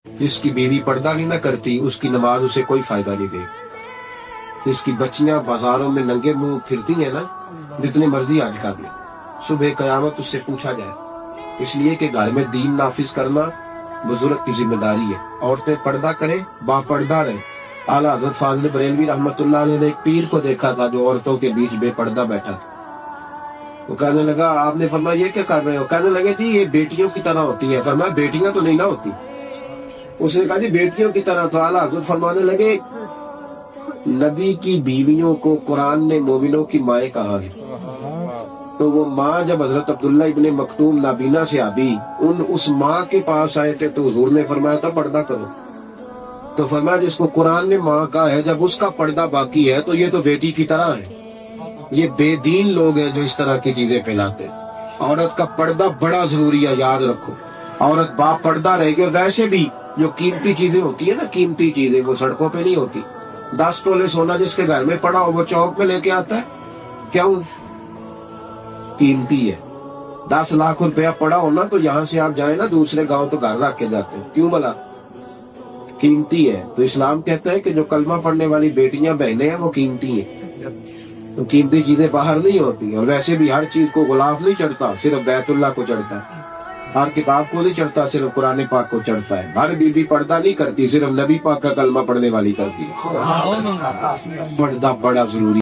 جس کی بیوی پردہ نہیں نہ کرتی اس کی نماز اسے کوئی فائدہ نہیں دے. جس کی بچیاں بازاروں میں ننگے منہ پھرتی ہیں نا، جتنے مرضی آج کر لیں، صبح قیامت اس سے پوچھا جائے. اس لیے کہ گھر میں دین نافذ کرنا بزرگ کی ذمہ داری ہے. عورتیں پردہ کریں، با پردہ رہیں. اعلیٰ حضرت فاضل بریلوی رحمۃ اللہ علیہ نے ایک پیر کو دیکھا تھا جو عورتوں کے بیچ بے پردہ بیٹھا تھا. وہ کہنے لگا، آپ نے فرمایا یہ کیا کر رہے ہو؟ کہنے لگے جی یہ بیٹیوں کی طرح ہوتی ہیں. فرمایا بیٹیاں تو نہیں نہ ہوتی. اس نے کہا جی بیٹیوں کی طرح. تو اعلیٰ حضرت فرمانے لگے نبی کی بیویوں کو قرآن نے مومنوں کی مائیں کہا ہے. تو وہ ماں جب حضرت عبداللہ ابن مکتوم نابینا صحابی اس ماں کے پاس آئے تھے تو حضور نے فرمایا تھا پردہ کرو. تو فرمایا جس کو قرآن نے ماں کہا ہے جب اس کا پردہ باقی ہے تو یہ تو بیٹی کی طرح ہے. یہ بے دین لوگ ہیں جو اس طرح کی چیزیں پھیلاتے ہیں. عورت کا پردہ بڑا ضروری ہے، یاد رکھو. عورت با پردہ رہے گی. اور ویسے بھی جو قیمتی چیزیں ہوتی ہیں نا، قیمتی چیزیں وہ سڑکوں پہ نہیں ہوتی. 10 تولے سونا جس کے گھر میں پڑا ہو وہ چوک پہ لے کے آتا ہے، کیوں؟ قیمتی ہے. 10 لاکھ روپیہ پڑا ہونا تو یہاں سے آپ جائیں نا دوسرے گاؤں تو گھر رکھ کے جاتے ہیں، کیوں بلا؟ قیمتی ہے. تو اسلام کہتا ہے کہ جو کلمہ پڑھنے والی بیٹیاں بہنیں ہیں وہ قیمتی ہیں. تو قیمتی چیزیں باہر نہیں ہوتی. اور ویسے بھی ہر چیز کو غلاف نہیں چڑھتا، صرف بیت اللہ کو چڑھتا ہے. ہر کتاب کو نہیں چڑھتا، صرف قرآن پاک کو چڑھتا ہے. ہر بیوی پردہ نہیں کرتی، صرف نبی پاک کا کلمہ پڑھنے والی کرتی ہے. پردہ بڑا ضروری